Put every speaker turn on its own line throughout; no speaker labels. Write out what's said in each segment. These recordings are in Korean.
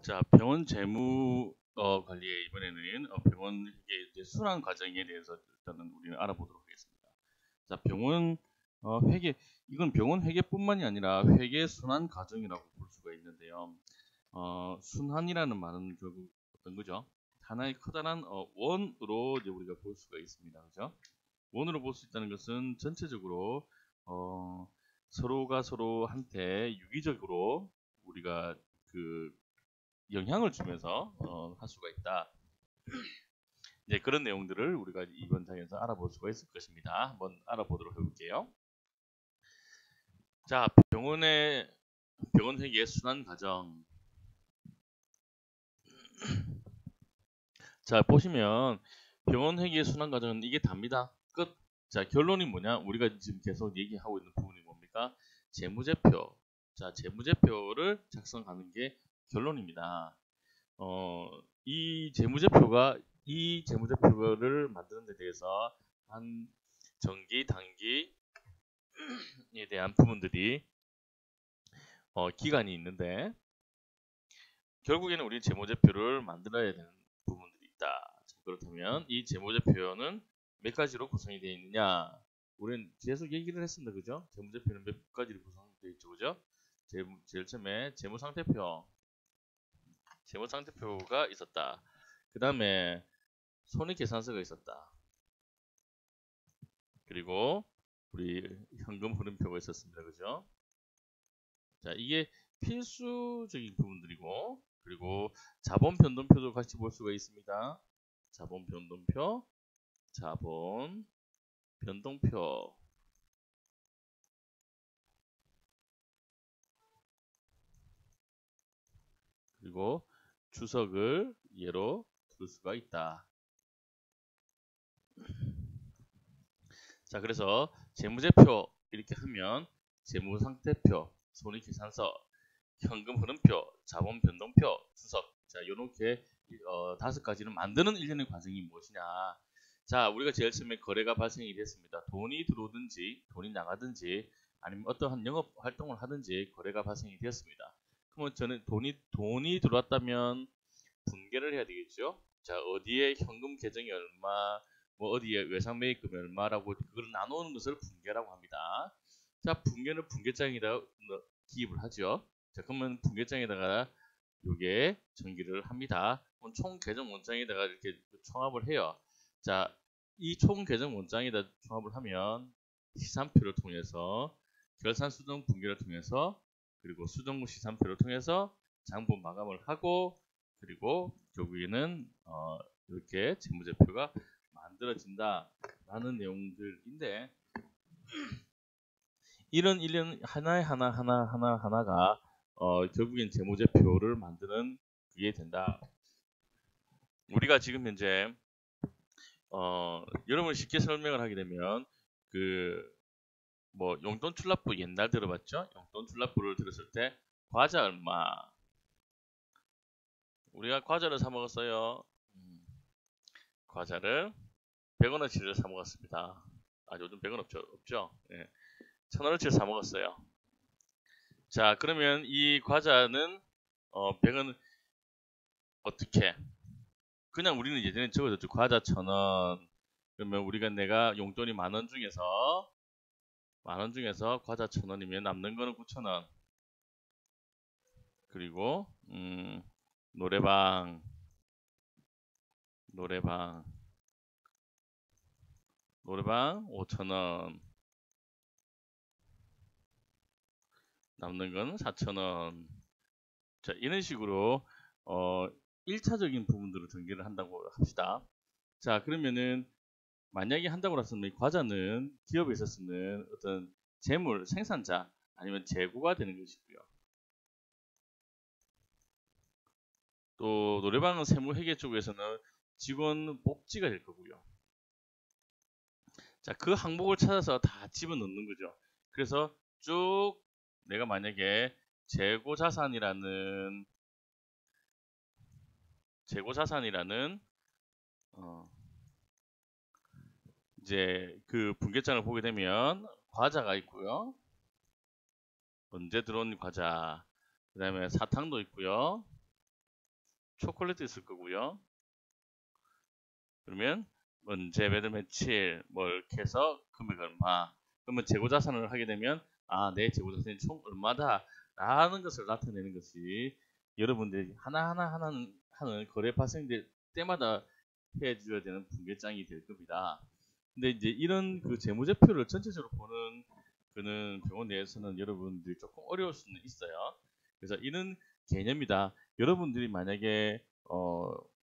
자, 병원 재무 관리에 이번에는 병원 회계 순환 과정에 대해서 일단은 우리는 알아보도록 하겠습니다. 자, 병원 회계, 이건 병원 회계뿐만이 아니라 회계 순환 과정이라고 볼 수가 있는데요. 순환이라는 말은 결국 어떤 거죠? 하나의 커다란 원으로 이제 우리가 볼 수가 있습니다. 그죠? 원으로 볼 수 있다는 것은 전체적으로 서로가 서로한테 유기적으로 우리가 그 영향을 주면서 할 수가 있다. 네, 그런 내용들을 우리가 이번 장에서 알아볼 수가 있을 것입니다. 한번 알아보도록 해볼게요. 자, 병원 회계 순환 과정. 자, 보시면 병원 회계 순환 과정은 이게 답니다. 끝. 자, 결론이 뭐냐? 우리가 지금 계속 얘기하고 있는 부분이 뭡니까? 재무제표. 자, 재무제표를 작성하는 게 결론입니다. 이 재무제표를 만드는 데 대해서 한 정기, 단기에 대한 부분들이 기간이 있는데 결국에는 우리 재무제표를 만들어야 되는 부분들이 있다. 자, 그렇다면 이 재무제표는 몇 가지로 구성이 되어 있느냐? 우리는 계속 얘기를 했습니다. 그죠? 재무제표는 몇 가지로 구성되어 있죠. 그죠? 제일 처음에 재무상태표가 있었다. 그 다음에 손익계산서가 있었다. 그리고 우리 현금 흐름표가 있었습니다. 그죠? 자, 이게 필수적인 부분들이고, 그리고 자본 변동표도 같이 볼 수가 있습니다. 자본 변동표, 자본 변동표. 그리고 주석을 예로 둘 수가 있다. 자, 그래서 재무제표 이렇게 하면 재무상태표, 손익계산서, 현금 흐름표, 자본 변동표, 주석. 자, 요렇게 5가지를 만드는 일련의 과정이 무엇이냐. 자, 우리가 제일 처음에 거래가 발생이 됐습니다. 돈이 들어오든지 돈이 나가든지 아니면 어떠한 영업 활동을 하든지 거래가 발생이 되었습니다. 그러면 저는 돈이 들어왔다면 분계를 해야 되겠죠. 자, 어디에 현금 계정이 얼마, 뭐 어디에 외상매입금이 얼마라고 그걸 나누는 것을 분계라고 합니다. 자, 분계는 분계장에다 기입을 하죠. 자, 그러면 분계장에다가 요게 전기를 합니다. 그럼 총 계정 원장에다가 이렇게 총합을 해요. 자, 이 총 계정 원장에다 총합을 하면 시산표를 통해서 결산 수정 분계를 통해서 그리고 수정 시산표를 통해서 장부 마감을 하고 그리고 결국에는 이렇게 재무제표가 만들어진다라는 내용들인데 이런 일련 하나가 결국엔 재무제표를 만드는 그게 된다. 우리가 지금 현재 여러분 쉽게 설명을 하게 되면 뭐 용돈 출납부 옛날 들어봤죠? 용돈 출납부를 들었을 때 과자 얼마 우리가 과자를 사 먹었어요. 과자를 100원어치를 사 먹었습니다. 요즘 100원 없죠? 예. 1000원어치를 사 먹었어요. 자, 그러면 이 과자는 100원 어떻게? 그냥 우리는 예전에 적어줬죠. 과자 1000원. 그러면 내가 용돈이 만원 중에서 과자 1000원이면 남는 거는 9,000원. 그리고 노래방 5,000원. 남는 건 4,000원. 자, 이런 식으로 1차적인 부분들을 전개를 한다고 합시다. 자, 그러면은 만약에 한다고 했으면 과자는 기업에서 쓰는 어떤 재물, 생산자 아니면 재고가 되는 것이고요. 또 노래방은 세무회계 쪽에서는 직원 복지가 될 거고요. 자, 그 항목을 찾아서 다 집어넣는 거죠. 그래서 쭉 내가 만약에 재고자산이라는 이제 그 분계장을 보게 되면 과자가 있고요. 언제 들어온 과자, 그 다음에 사탕도 있고요. 초콜릿도 있을 거고요. 그러면 언제 매달 며칠 뭐 이렇게 해서 금액 얼마. 그러면 재고자산을 하게 되면 내 재고자산이 총 얼마다 라는 것을 나타내는 것이 여러분들이 하나하나 하는 거래 발생될 때마다 해줘야 되는 분배장이 될 겁니다. 근데 이제 이런 그 재무제표를 전체적으로 보는 그는 병원 내에서는 여러분들이 조금 어려울 수는 있어요. 그래서 이런 개념이다. 여러분들이 만약에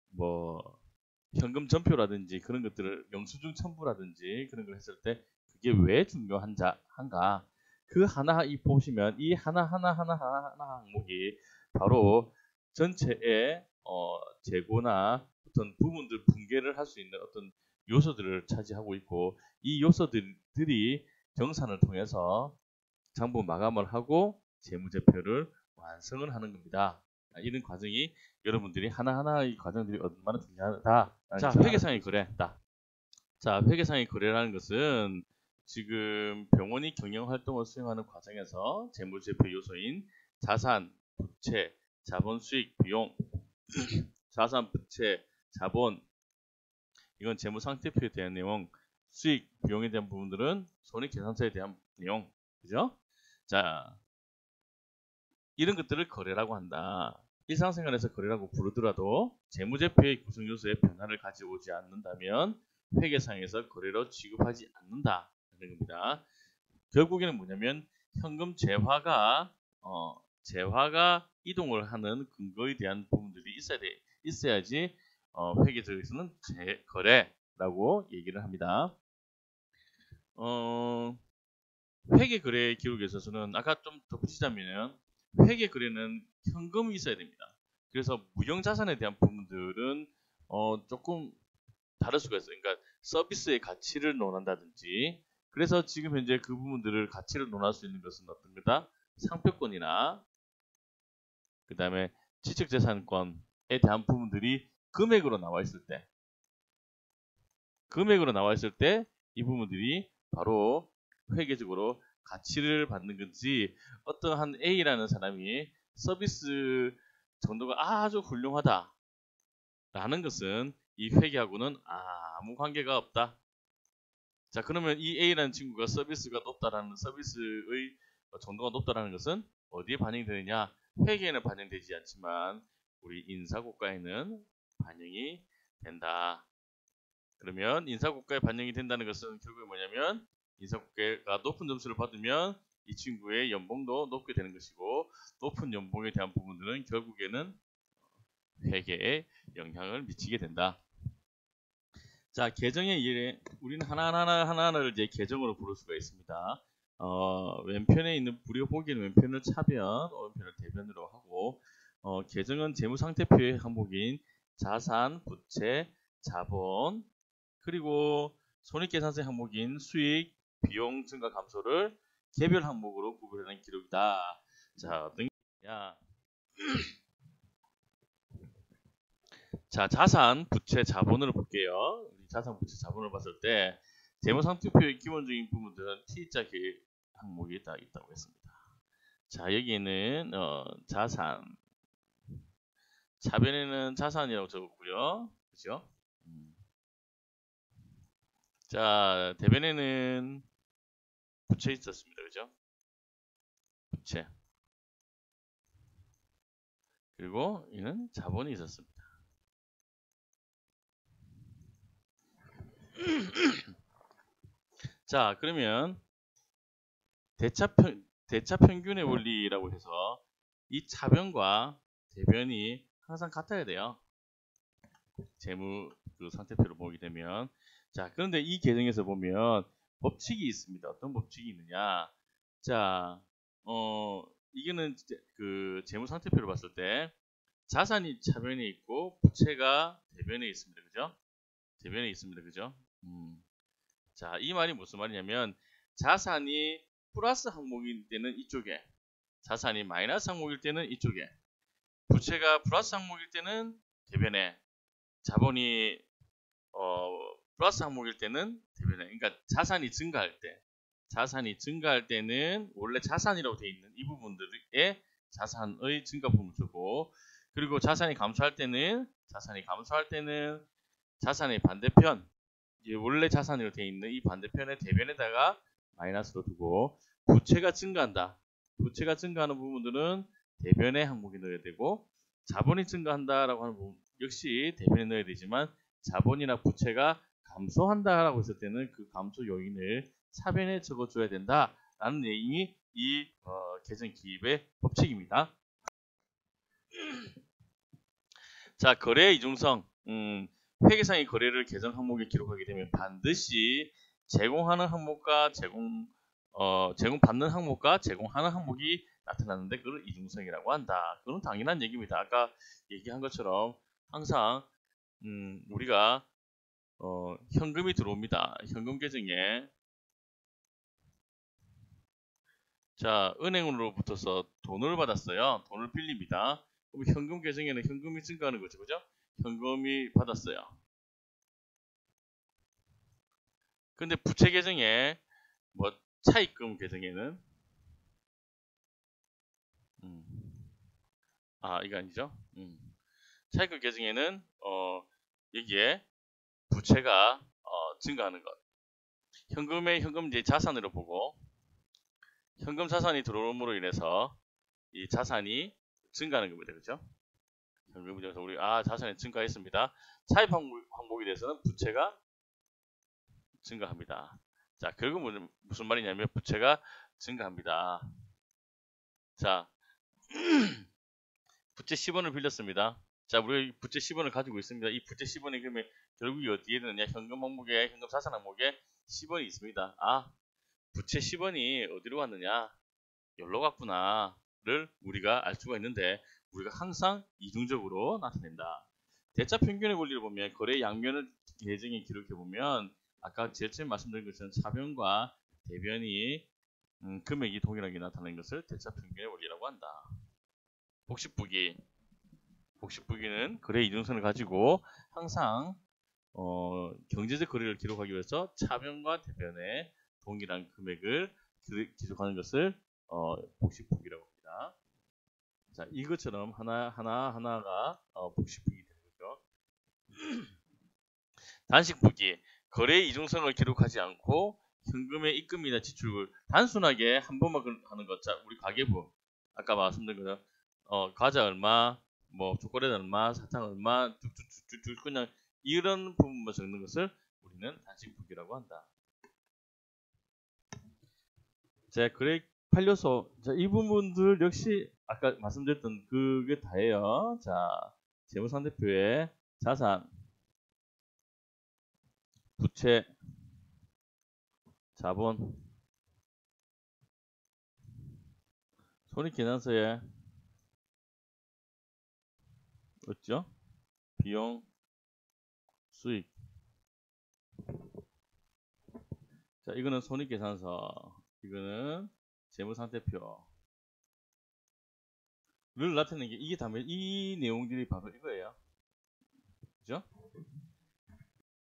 뭐 현금 전표라든지 그런 것들을 영수증 첨부라든지 그런 걸 했을 때 그게 왜 중요한가? 그 하나 이 보시면 이 하나 항목이 바로 전체의 재고나 어떤 부분들 분괴를 할 수 있는 어떤 요소들을 차지하고 있고 이 요소들이 정산을 통해서 장부 마감을 하고 재무제표를 완성을 하는 겁니다. 이런 과정이 여러분들이 하나하나의 과정들이 얼마나 중요하다. 자, 회계상의 거래다. 자, 회계상의 거래라는 것은 지금 병원이 경영활동을 수행하는 과정에서 재무제표 요소인 자산, 부채, 자본, 수익, 비용, 자산, 부채, 자본, 이건 재무상태표에 대한 내용, 수익, 비용에 대한 부분들은 손익계산서에 대한 내용, 그죠? 자, 이런 것들을 거래라고 한다. 일상생활에서 거래라고 부르더라도 재무제표의 구성 요소에 변화를 가져오지 않는다면 회계상에서 거래로 취급하지 않는다는 겁니다. 결국에는 뭐냐면 현금 재화가 이동을 하는 근거에 대한 부분들이 있어야지 회계적에서는 거래라고 얘기를 합니다. 회계 거래 기록에 있어서는 아까 좀 덧붙이자면 회계 거래는 현금이 있어야 됩니다. 그래서 무형자산에 대한 부분들은 조금 다를 수가 있어요. 그러니까 서비스의 가치를 논한다든지 그래서 지금 현재 그 부분들을 가치를 논할 수 있는 것은 어떤 거다? 상표권이나 그 다음에 지적재산권에 대한 부분들이 금액으로 나와 있을 때 이 부분들이 바로 회계적으로 가치를 받는 건지 어떠한 A라는 사람이 서비스 정도가 아주 훌륭하다 라는 것은 이 회계하고는 아무 관계가 없다. 자, 그러면 이 A라는 친구가 서비스가 높다라는 서비스의 정도가 높다라는 것은 어디에 반영이 되느냐? 회계에는 반영되지 않지만 우리 인사고과에는 반영이 된다. 그러면 인사고과에 반영이 된다는 것은 결국에 뭐냐면 인사고과가 높은 점수를 받으면 이 친구의 연봉도 높게 되는 것이고 높은 연봉에 대한 부분들은 결국에는 회계에 영향을 미치게 된다. 자, 계정의 이해 우리는 하나하나를 이제 계정으로 부를 수가 있습니다. 왼편에 있는 우리가 보기에는 왼편을 차변, 오른편을 대변으로 하고 계정은 재무상태표의 항목인 자산, 부채, 자본 그리고 손익계산서 항목인 수익, 비용 증가 감소를 개별 항목으로 구별하는 기록이다. 자, 어떤 게냐? 자, 자산, 부채, 자본을 볼게요. 자산, 부채, 자본을 봤을 때 재무상태표의 기본적인 부분들은 T자 항목이 있다고 했습니다. 자, 여기에는 자산, 차변에는 자산이라고 적었고요. 그죠? 자, 대변에는 부채 있었습니다. 그죠? 부채. 그리고 이는 자본이 있었습니다. 자, 그러면 대차평균의 원리라고 해서 이 차변과 대변이 항상 같아야 돼요. 재무 그 상태표를 보게 되면. 자, 그런데 이 계정에서 보면 법칙이 있습니다. 어떤 법칙이 있느냐? 자, 이거는 그 재무 상태표를 봤을 때 자산이 차변에 있고 부채가 대변에 있습니다. 그죠? 대변에 있습니다. 그죠? 자, 이 말이 무슨 말이냐면 자산이 플러스 항목일 때는 이쪽에, 자산이 마이너스 항목일 때는 이쪽에, 부채가 플러스 항목일 때는 대변에, 자본이 플러스 항목일 때는 대변에. 그러니까 자산이 증가할 때는 원래 자산이라고 되어 있는 이 부분들에 자산의 증가 부분을 주고, 그리고 자산이 감소할 때는 자산의 반대편, 이제 원래 자산으로 되어 있는 이 반대편의 대변에다가 마이너스로 두고, 부채가 증가한다. 부채가 증가하는 부분들은 대변에 항목에 넣어야 되고, 자본이 증가한다라고 하는 부분 역시 대변에 넣어야 되지만, 자본이나 부채가 감소한다라고 했을 때는 그 감소 요인을 차변에 적어줘야 된다라는 내용이 이 계정 기입의 법칙입니다. 자, 거래의 이중성. 회계상의 거래를 계정 항목에 기록하게 되면 반드시 제공하는 항목과 제공받는 항목과 제공하는 항목이 나타나는데 그걸 이중성이라고 한다. 그건 당연한 얘기입니다. 아까 얘기한 것처럼 항상 우리가 현금이 들어옵니다. 현금 계정에 자, 은행으로부터서 돈을 받았어요. 돈을 빌립니다. 그럼 현금 계정에는 현금이 증가하는 거죠. 그죠? 현금이 받았어요. 근데 부채 계정에 뭐 차입금 계정에는 이거 아니죠? 차입금 계정에는 여기에 부채가 증가하는 것. 현금 이제 자산으로 보고 현금 자산이 들어옴으로 인해서 이 자산이 증가하는 겁니다. 그렇죠? 현금에 대해서 우리 자산이 증가했습니다. 차입 항목에 대해서는 부채가 증가합니다. 자, 결국은 무슨 말이냐면 부채가 증가합니다. 자, 부채 10원을 빌렸습니다. 자, 우리가 부채 10원을 가지고 있습니다. 이 부채 10원이 그러면 결국이 어디에 드느냐? 현금 항목에, 현금 자산 항목에 10원이 있습니다. 부채 10원이 어디로 갔느냐? 여기로 갔구나를 우리가 알 수가 있는데 우리가 항상 이중적으로 나타낸다. 대차 평균의 원리를 보면 거래 양면을 계정에 기록해 보면 아까 제일 처음 말씀드린 것처럼 차변과 대변이 금액이 동일하게 나타나는 것을 대차 평균의 원리라고 한다. 복식부기는 거래 이중성을 가지고 항상 경제적 거래를 기록하기 위해서 차변과 대변의 동일한 금액을 기록하는 것을 복식부기라고 합니다. 자, 이것처럼 하나가 복식부기 되는 거죠. 단식부기, 거래의 이중성을 기록하지 않고 현금의 입금이나 지출을 단순하게 한 번만 하는 것. 자, 우리 가계부 아까 말씀드린 거죠. 과자 얼마, 뭐 초콜릿 얼마, 사탕 얼마, 쭉쭉쭉쭉 그냥 이런 부분만 적는 것을 우리는 단식부기라고 한다. 자, 거래 판료소. 자, 이 부분들 역시 아까 말씀드렸던 그게 다예요. 자, 재무상대표의 자산, 부채, 자본, 손익계산서에 없죠? 비용, 수익. 자, 이거는 손익계산서, 이거는 재무상태표를 나타내는 게 이게 다면 이 내용들이 바로 이거예요. 그죠?